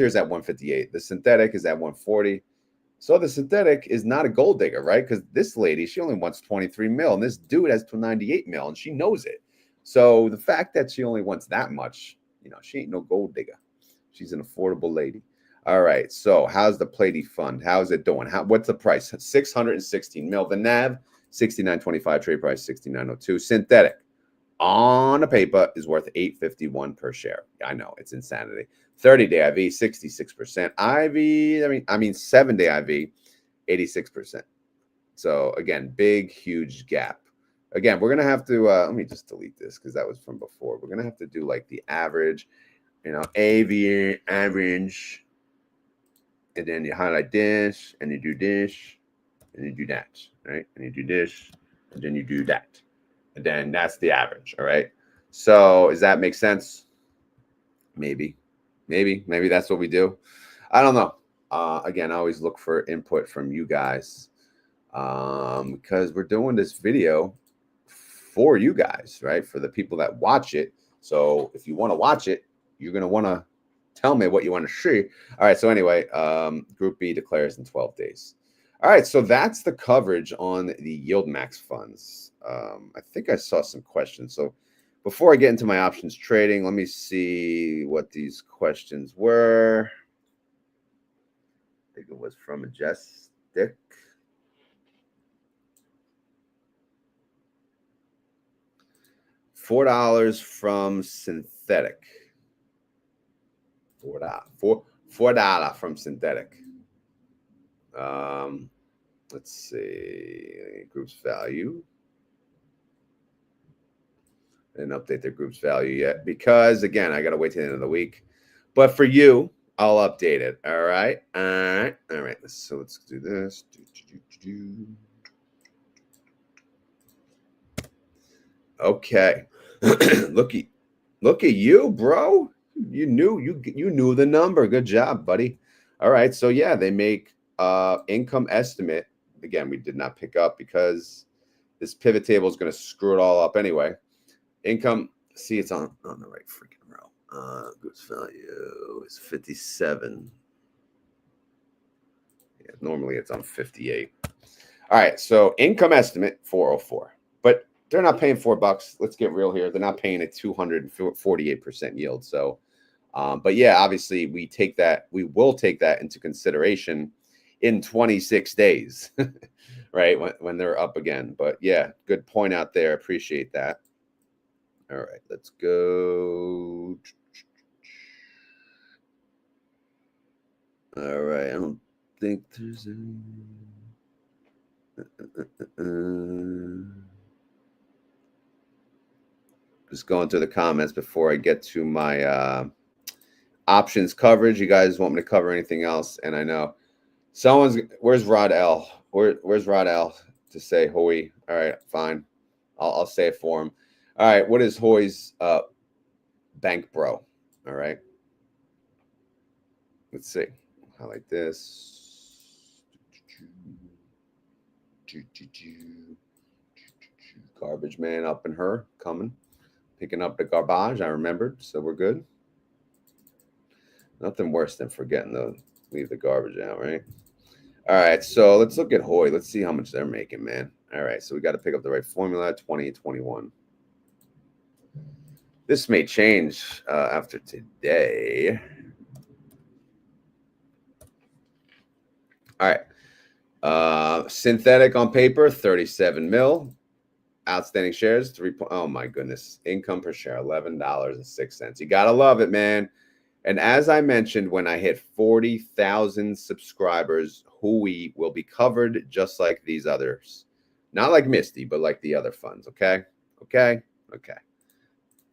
is at 158. The synthetic is at 140. So the synthetic is not a gold digger, right? Because this lady, she only wants 23 mil, and this dude has 98 mil, and she knows it. So the fact that she only wants that much, she ain't no gold digger. She's an affordable lady. All right. So how's the PLTY fund? How's it doing? What's the price? 616 mil. The NAV, 69.25. Trade price, 69.02. Synthetic on a paper is worth 8.51 per share. I know, it's insanity. 30-day IV, 66%. IV, I mean 7-day IV, 86%. So again, big, huge gap. Again, we're going to have to, let me just delete this because that was from before. We're going to have to do like the average, AV average, and then you highlight this, and you do this, and you do that, right? And you do this, and then you do that. And then that's the average. All right. So does that make sense? Maybe that's what we do. I don't know. Again, I always look for input from you guys because we're doing this video for you guys, right? For the people that watch it. So if you want to watch it, you're going to want to tell me what you want to see. All right. So anyway, Group B declares in 12 days. All right. So that's the coverage on the YieldMax funds. I think I saw some questions. So before I get into my options trading, let me see what these questions were. I think it was from Majestic. $4 from Synthetic. $4 from Synthetic. Let's see. Group's value. Didn't update their group's value yet because, again, I got to wait till the end of the week. But for you, I'll update it. All right. All right. So let's do this. Okay. Look at you, bro. You knew the number. Good job, buddy. All right. So yeah, they make income estimate. Again, we did not pick up because this pivot table is going to screw it all up anyway. Income, see, it's on the right freaking row. Group's value is 57. Yeah, normally it's on 58. All right, so income estimate 404, but they're not paying $4. Let's get real here. They're not paying a 248% yield. So, but yeah, obviously we will take that into consideration in 26 days, right? When they're up again. But yeah, good point out there. Appreciate that. All right, let's go. All right, I don't think there's any. Just going through the comments before I get to my options coverage. You guys want me to cover anything else? And I know where's Rod L? Where's Rod L to say Hoy? All right, fine. I'll say it for him. All right, what is Hoy's bank bro? All right. Let's see. Highlight this. Garbage man up in her coming. Picking up the garbage. I remembered, so we're good. Nothing worse than forgetting to leave the garbage out, right? All right, so let's look at Hoy. Let's see how much they're making, man. All right, so we got to pick up the right formula, 20 and 21. This may change after today. All right. Synthetic on paper, 37 mil. Outstanding shares, 3. Oh my goodness. Income per share, $11.06. You gotta love it, man. And as I mentioned, when I hit 40,000 subscribers, Hui will be covered just like these others. Not like Misti, but like the other funds. Okay.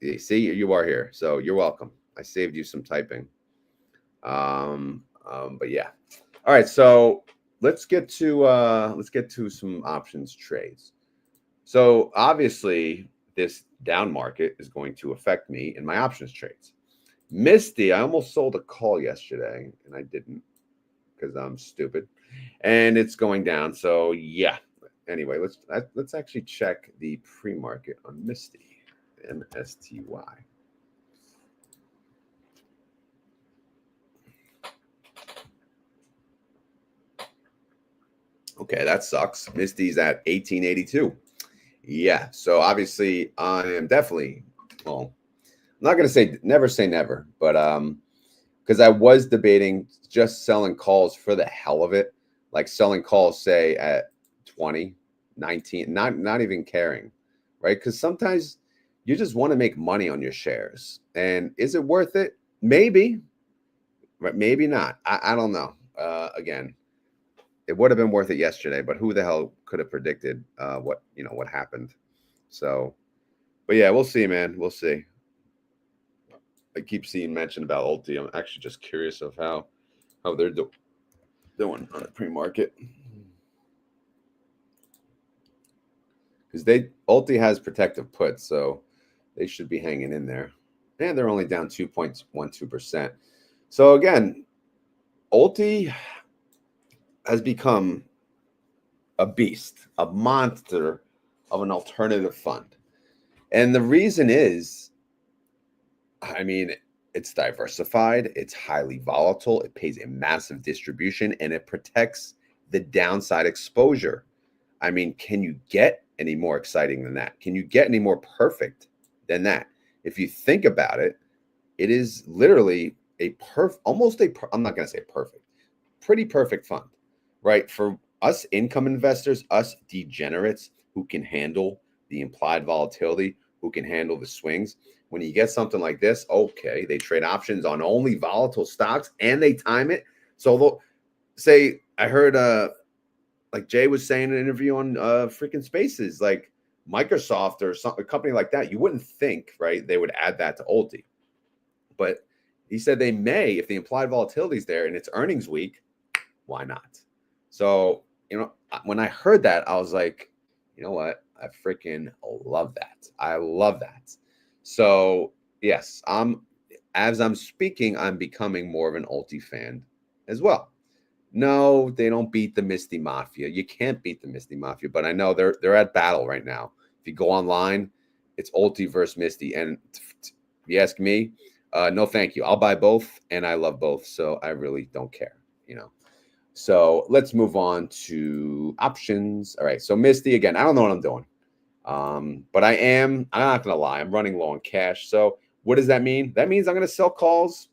You see, you are here, so you're welcome. I saved you some typing. But yeah. All right, so let's get to some options trades. So obviously, this down market is going to affect me in my options trades. Misti, I almost sold a call yesterday, and I didn't because I'm stupid, and it's going down. So yeah. Anyway, let's actually check the pre-market on Misti. MSTY. Okay, that sucks. Misti's at 1882. Yeah, so obviously I am definitely, well, I'm not going to say never, but because I was debating just selling calls for the hell of it, like selling calls, say at 20, 19, not even caring, right? Because sometimes you just want to make money on your shares. And is it worth it? Maybe, but maybe not. I don't know. Again, it would have been worth it yesterday, but who the hell could have predicted what happened? So, but yeah, we'll see, man. We'll see. I keep seeing mention about Ulti. I'm actually just curious of how they're doing on the pre-market. because Ulti has protective puts, so they should be hanging in there. And they're only down 2.12%. So again, Ulti has become a beast, a monster of an alternative fund. And the reason is, I mean, it's diversified, it's highly volatile, it pays a massive distribution, and it protects the downside exposure. I mean, can you get any more exciting than that? Can you get any more perfect than that? If you think about it, it is literally I'm not going to say perfect, pretty perfect fund, right? For us income investors, us degenerates who can handle the implied volatility, who can handle the swings. When you get something like this, okay, they trade options on only volatile stocks and they time it. So they'll say, I heard like Jay was saying in an interview on freaking Spaces, like Microsoft or a company like that, you wouldn't think, right, they would add that to Ulti. But he said they may, if the implied volatility is there and it's earnings week, why not? So, when I heard that, I was like, you know what? I freaking love that. I love that. So, yes, as I'm speaking, I'm becoming more of an Ulti fan as well. No, they don't beat the Misti Mafia. You can't beat the Misti Mafia, but I know they're at battle right now. If you go online, it's Ulti versus Misti. And if you ask me, no, thank you. I'll buy both, and I love both, so I really don't care, So let's move on to options. All right, so Misti, again, I don't know what I'm doing, but I'm not going to lie, I'm running low on cash. So what does that mean? That means I'm going to sell calls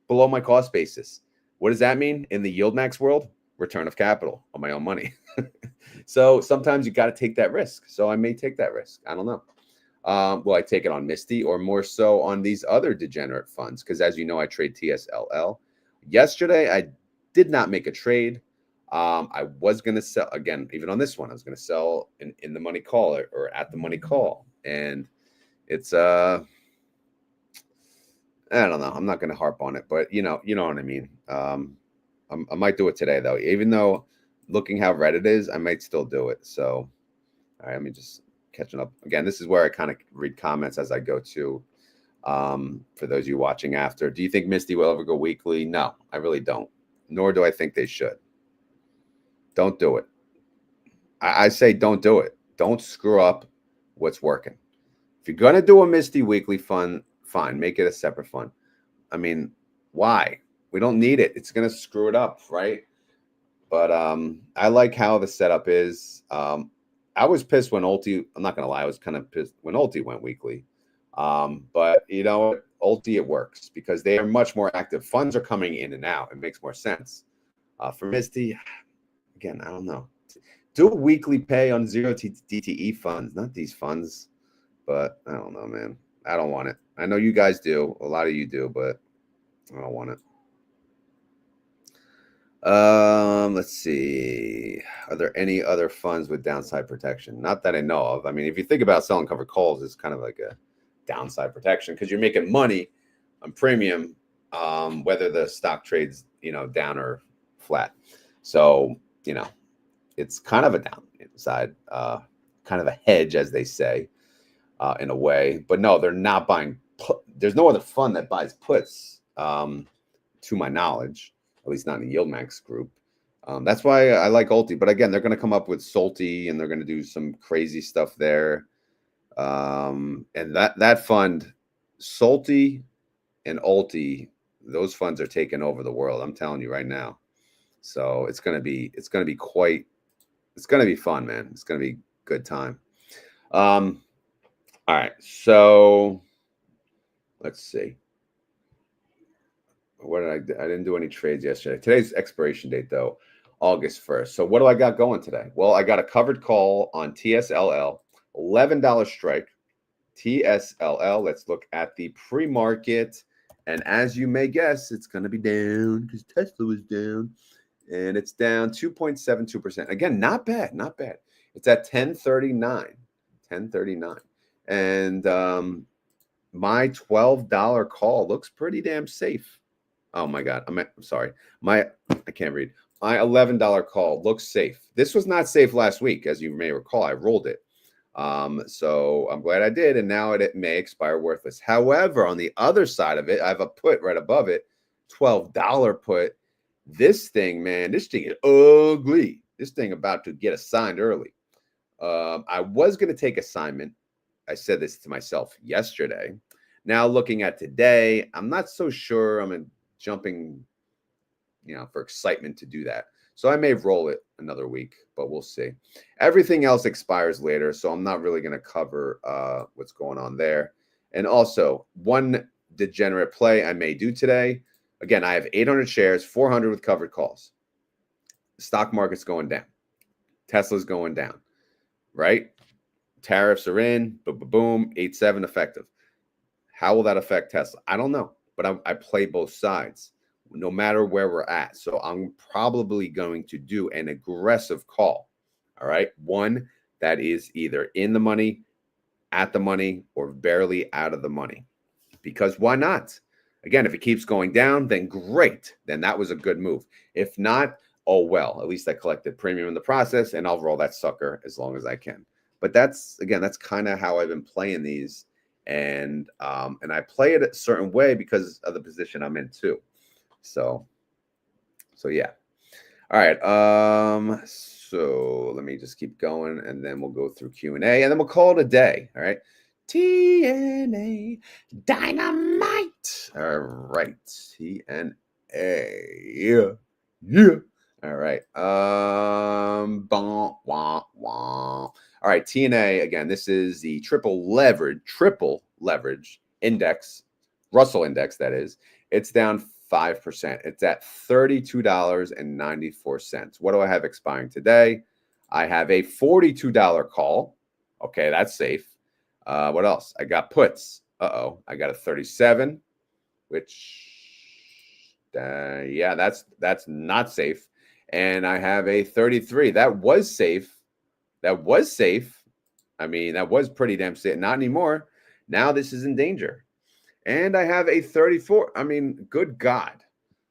below my cost basis. What does that mean in the YieldMax world? Return of capital on my own money. So sometimes you got to take that risk. So I may take that risk. I don't know. Will I take it on Misti or more so on these other degenerate funds? Because as you know, I trade TSLL. Yesterday, I did not make a trade. I was going to sell, again, even on this one, I was going to sell in the money call or at the money call. And it's, I don't know. I'm not going to harp on it, but you know what I mean? I might do it today though, even though looking how red it is, I might still do it. So, all right, let me just catching up again. This is where I kind of read comments as I go to. For those of you watching after, do you think Misti will ever go weekly? No, I really don't. Nor do I think they should. Don't do it. I say don't do it. Don't screw up what's working. If you're going to do a Misti weekly fund, fine, make it a separate fund. I mean, why? We don't need it. It's going to screw it up, right? But I like how the setup is. I was pissed when Ulti, I'm not going to lie, I was kind of pissed when Ulti went weekly. But you know, Ulti, it works because they are much more active. Funds are coming in and out. It makes more sense. For Misti, again, I don't know. Do a weekly pay on zero DTE funds, not these funds. But I don't know, man. I don't want it. I know you guys do. A lot of you do, but I don't want it. Let's see. Are there any other funds with downside protection? Not that I know of. I mean, if you think about selling covered calls, it's kind of like a downside protection because you're making money on premium, whether the stock trades, down or flat. So, it's kind of a downside, kind of a hedge, as they say, in a way. But no, they're not buying. There's no other fund that buys puts, to my knowledge. At least not in the YieldMax group. That's why I like Ulti. But again, they're going to come up with Solti and they're going to do some crazy stuff there. And that fund, Solti and Ulti, those funds are taking over the world. I'm telling you right now. So it's going to be fun, man. It's going to be a good time. All right. So let's see. What did I didn't do any trades yesterday. Today's expiration date, though, August 1st. So what do I got going today? Well, I got a covered call on TSLL, $11 strike. TSLL, let's look at the pre-market. And as you may guess, it's going to be down because Tesla was down. And it's down 2.72%. Again, not bad, not bad. It's at 1039. And my $12 call looks pretty damn safe. Oh my God. I'm sorry. I can't read. My $11 call looks safe. This was not safe last week. As you may recall, I rolled it. So I'm glad I did, and now it may expire worthless. However, on the other side of it, I have a put right above it, $12 put. This thing, man, this thing is ugly. This thing about to get assigned early. I was going to take assignment. I said this to myself yesterday. Now looking at today, I'm not so sure I'm jumping, for excitement to do that. So I may roll it another week, but we'll see. Everything else expires later, so I'm not really going to cover what's going on there. And also, one degenerate play I may do today. Again, I have 800 shares, 400 with covered calls. The stock market's going down. Tesla's going down, right? Tariffs are in, boom, boom, boom, 8.7 effective. How will that affect Tesla? I don't know, but I play both sides no matter where we're at. So I'm probably going to do an aggressive call. All right. One that is either in the money, at the money, or barely out of the money. Because why not? Again, if it keeps going down, then great. Then that was a good move. If not, oh well, at least I collected premium in the process, and I'll roll that sucker as long as I can. But that's kind of how I've been playing these. And I play it a certain way because of the position I'm in too. So yeah. All right. So let me just keep going, and then we'll go through Q&A, and then we'll call it a day. All right. TNA Dynamite. All right. TNA. Yeah. All right. All right. TNA, again, this is the triple leverage index, Russell index, that is. It's down 5%. It's at $32.94. What do I have expiring today? I have a $42 call. Okay, that's safe. What else? I got puts. I got a 37, which yeah, that's not safe. And I have a 33. That was safe. I mean, that was pretty damn safe. Not anymore. Now this is in danger. And I have a 34. I mean, good God.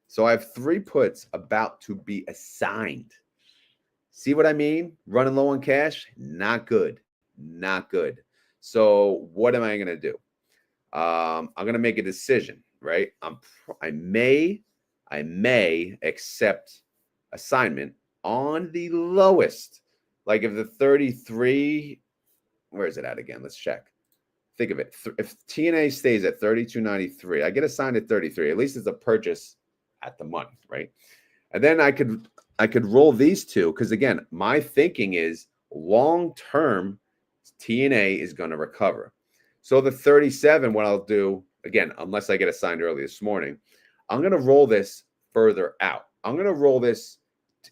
So I have 3 puts about to be assigned. See what I mean? Running low on cash? Not good. Not good. So what am I going to do? I'm going to make a decision, right? I may accept assignment on the lowest. Like if the 33, where is it at again? Let's check. Think of it. If TNA stays at 32.93, I get assigned at 33. At least it's a purchase at the money, right? And then I could roll these two because, again, my thinking is long-term TNA is going to recover. So the 37, what I'll do, again, unless I get assigned early this morning, I'm going to roll this further out. I'm going to roll this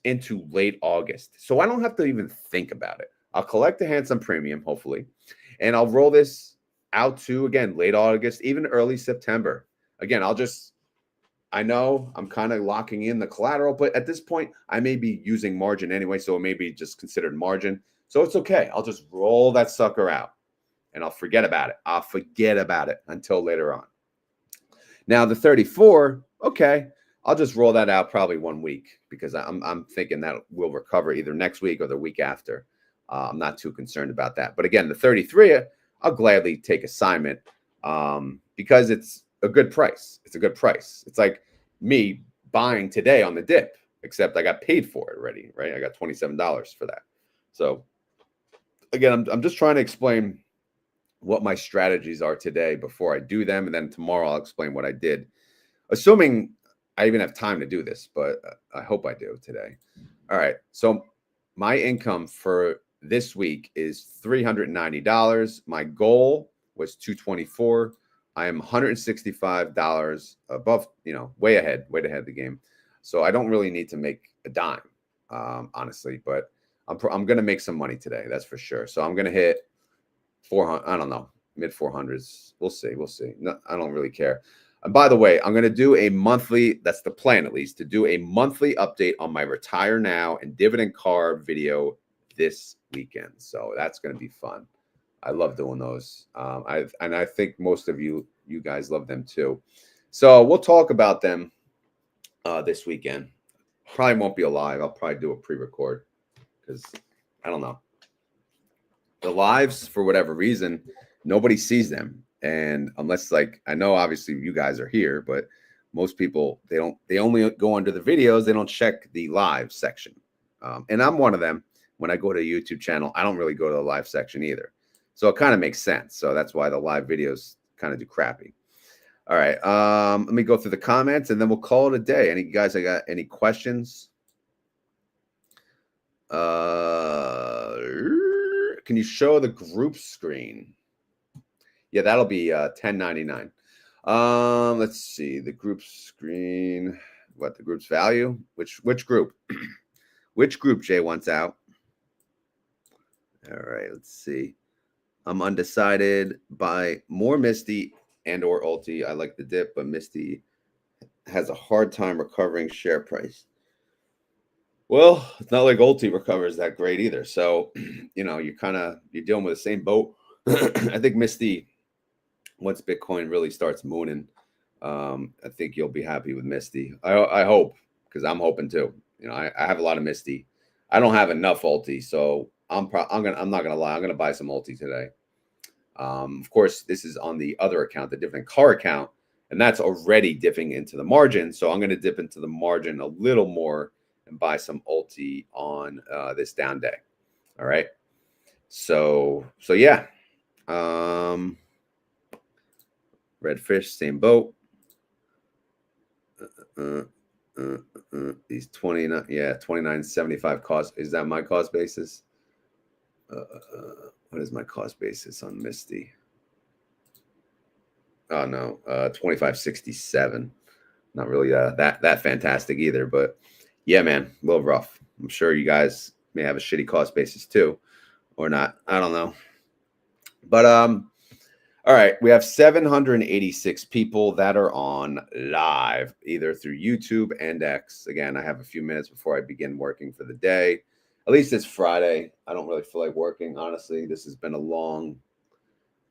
into late August. So I don't have to even think about it. I'll collect a handsome premium, hopefully, and I'll roll this out to, again, late August, even early September. Again, I know I'm kind of locking in the collateral, but at this point, I may be using margin anyway, so it may be just considered margin. So it's okay. I'll just roll that sucker out, and I'll forget about it. I'll forget about it until later on. Now, the 34, okay, I'll just roll that out probably 1 week because I'm thinking that will recover either next week or the week after. I'm not too concerned about that. But again, the 33, I'll gladly take assignment because it's a good price. It's a good price. It's like me buying today on the dip, except I got paid for it already, right? I got $27 for that. So again, I'm just trying to explain what my strategies are today before I do them. And then tomorrow I'll explain what I did, assuming I even have time to do this, but I hope I do today. All right. So my income for this week is $390. My goal was $224. I am $165 above, way ahead of the game. So I don't really need to make a dime, honestly, but I'm going to make some money today. That's for sure. So I'm going to hit 400. I don't know, mid 400s. We'll see. No, I don't really care. And by the way, I'm going to do a monthly, that's the plan at least, to do a monthly update on my Retire Now and Dividend Carb video this weekend. So that's going to be fun. I love doing those. I think most of you guys love them too. So we'll talk about them this weekend. Probably won't be live. I'll probably do a pre-record because I don't know. The lives, for whatever reason, nobody sees them. And unless, like, I know obviously you guys are here, but most people, they only go under the videos. They don't check the live section. And I'm one of them. When I go to a YouTube channel, I don't really go to the live section either. So it kind of makes sense. So that's why the live videos kind of do crappy. All right. Let me go through the comments and then we'll call it a day. Any guys, I got any questions? Can you show the group screen? Yeah, that'll be $10.99. Let's see the group screen. What the group's value? Which group? Which group Jay wants out? All right, let's see. I'm undecided. Buy more Misti and or Ulti. I like the dip, but Misti has a hard time recovering share price. Well, it's not like Ulti recovers that great either. So, you know, you're dealing with the same boat. I think Misti, once Bitcoin really starts mooning, I think you'll be happy with Misti. I hope, because I'm hoping too. You know, I have a lot of Misti. I don't have enough Ulti, so I'm not gonna lie. I'm gonna buy some Ulti today. Of course, this is on the other account, the different car account, and that's already dipping into the margin. So I'm gonna dip into the margin a little more and buy some Ulti on this down day. All right. So yeah. Redfish, same boat. These 29, yeah, 29.75 cost. Is that my cost basis? What is my cost basis on Misti? Oh no, 25.67. Not really that fantastic either, but yeah, man, a little rough. I'm sure you guys may have a shitty cost basis too, or not. I don't know. But all right, we have 786 people that are on live, either through YouTube and X. Again, I have a few minutes before I begin working for the day. At least it's Friday. I don't really feel like working, honestly. This has been a long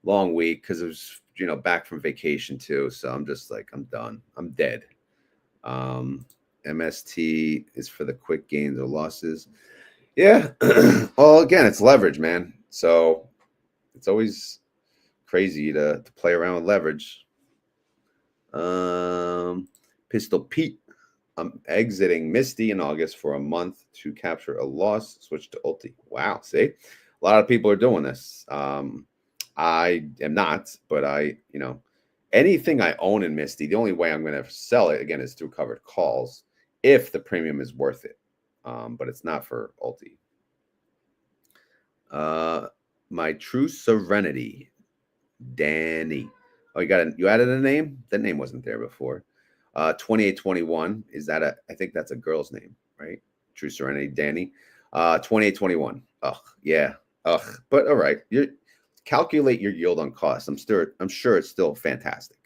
week because it was, you know, back from vacation too. So I'm just like, I'm done. I'm dead. MST is for the quick gains or losses. Yeah. Well, again, it's leverage, man. So it's always crazy to play around with leverage. Pistol Pete. I'm exiting Misti in August for a month to capture a loss. Switch to Ulti. Wow. See, a lot of people are doing this. I am not, but you know, anything I own in Misti, the only way I'm going to sell it again is through covered calls if the premium is worth it. But it's not for Ulti. My True Serenity, Danny. Oh, you added a name? That name wasn't there before. 2821. Is that I think that's a girl's name, right? True Serenity, Danny. 2821. Ugh, yeah. Ugh. But all right. You calculate your yield on cost. I'm sure it's still fantastic.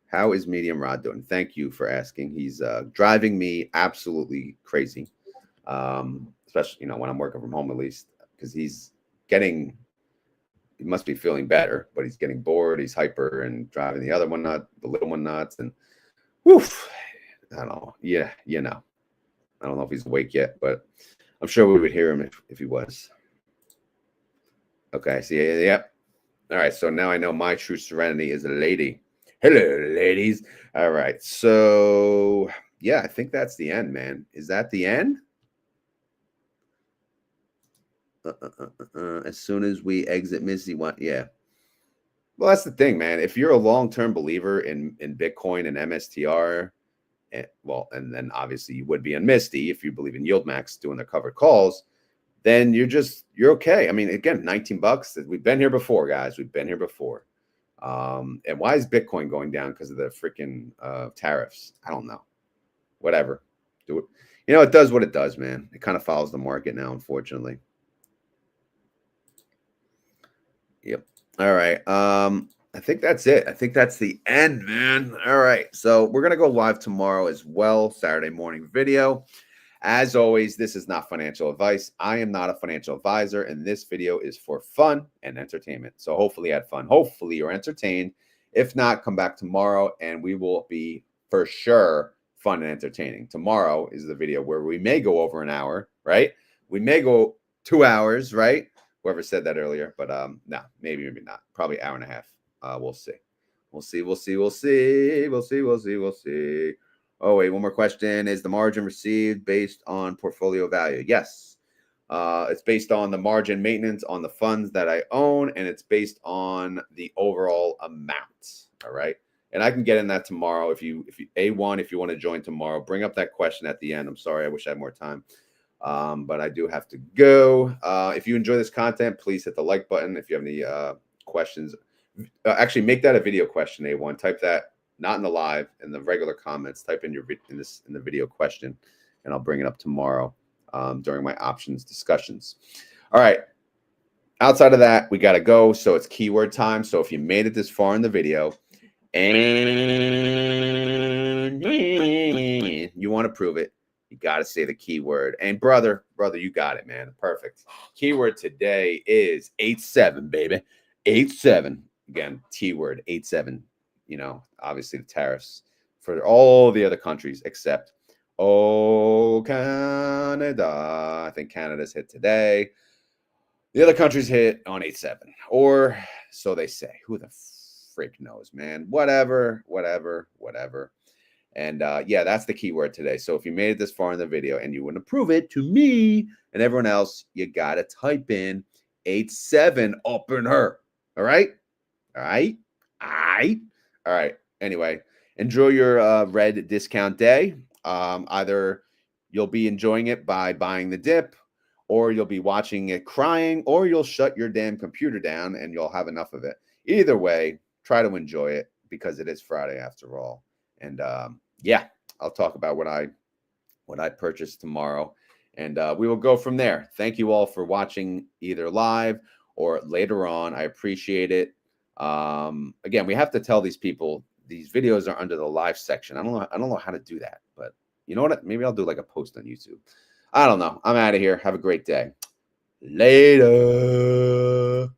How is Medium Rod doing? Thank you for asking. He's driving me absolutely crazy. Especially, you know, when I'm working from home, at least, because he must be feeling better, but he's getting bored. He's hyper and driving the other one nuts, the little one nuts, and woof. I don't know. Yeah, you know. I don't know if he's awake yet, but I'm sure we would hear him if he was. Okay, see, yep. All right, so now I know my True Serenity is a lady. Hello, ladies. All right, so yeah, I think that's the end, man. Is that the end? As soon as we exit Misti, yeah. Well, that's the thing, man. If you're a long-term believer in Bitcoin and MSTR, and then obviously you would be in Misti if you believe in YieldMax doing their covered calls, then you're okay. I mean, again, $19. We've been here before, guys. We've been here before. And why is Bitcoin going down? Because of the freaking tariffs? I don't know. Whatever. Do it. You know, it does what it does, man. It kind of follows the market now, unfortunately. Yep. All right. I think that's it. I think that's the end, man. All right. So we're going to go live tomorrow as well. Saturday morning video. As always, this is not financial advice. I am not a financial advisor, and this video is for fun and entertainment. So hopefully you had fun. Hopefully you're entertained. If not, come back tomorrow, and we will be for sure fun and entertaining. Tomorrow is the video where we may go over an hour, right? We may go 2 hours, right? whoever said that earlier, but no, maybe not. Probably hour and a half. We'll see. We'll see. We'll see. We'll see. We'll see. We'll see. We'll see. Oh, wait, one more question. Is the margin received based on portfolio value? Yes. It's based on the margin maintenance on the funds that I own, and it's based on the overall amount. All right. And I can get in that tomorrow. If you A1, if you want to join tomorrow, bring up that question at the end. I'm sorry, I wish I had more time. But I do have to go. If you enjoy this content, please hit the like button. If you have any questions, actually make that a video question, A1. Type that, not in the live, in the regular comments. Type in in the video question, and I'll bring it up tomorrow during my options discussions. All right. Outside of that, we got to go. So it's keyword time. So if you made it this far in the video and you want to prove it, you got to say the keyword. And brother, you got it, man. Perfect. Keyword today is 87, baby. 87. Again, keyword 87. You know, obviously the tariffs for all the other countries except Canada. I think Canada's hit today. The other countries hit on 87, or so they say. Who the frick knows, man? Whatever. And yeah, that's the keyword today. So if you made it this far in the video and you want to prove it to me and everyone else, you got to type in 87 up in her. All right. Anyway, enjoy your red discount day. Either you'll be enjoying it by buying the dip, or you'll be watching it crying, or you'll shut your damn computer down and you'll have enough of it. Either way, try to enjoy it because it is Friday after all. And yeah, I'll talk about what I purchased tomorrow, and we will go from there. Thank you all for watching either live or later on. I appreciate it. Again, we have to tell these people these videos are under the live section. I don't know how to do that, but you know what? Maybe I'll do like a post on YouTube. I don't know. I'm out of here. Have a great day. Later.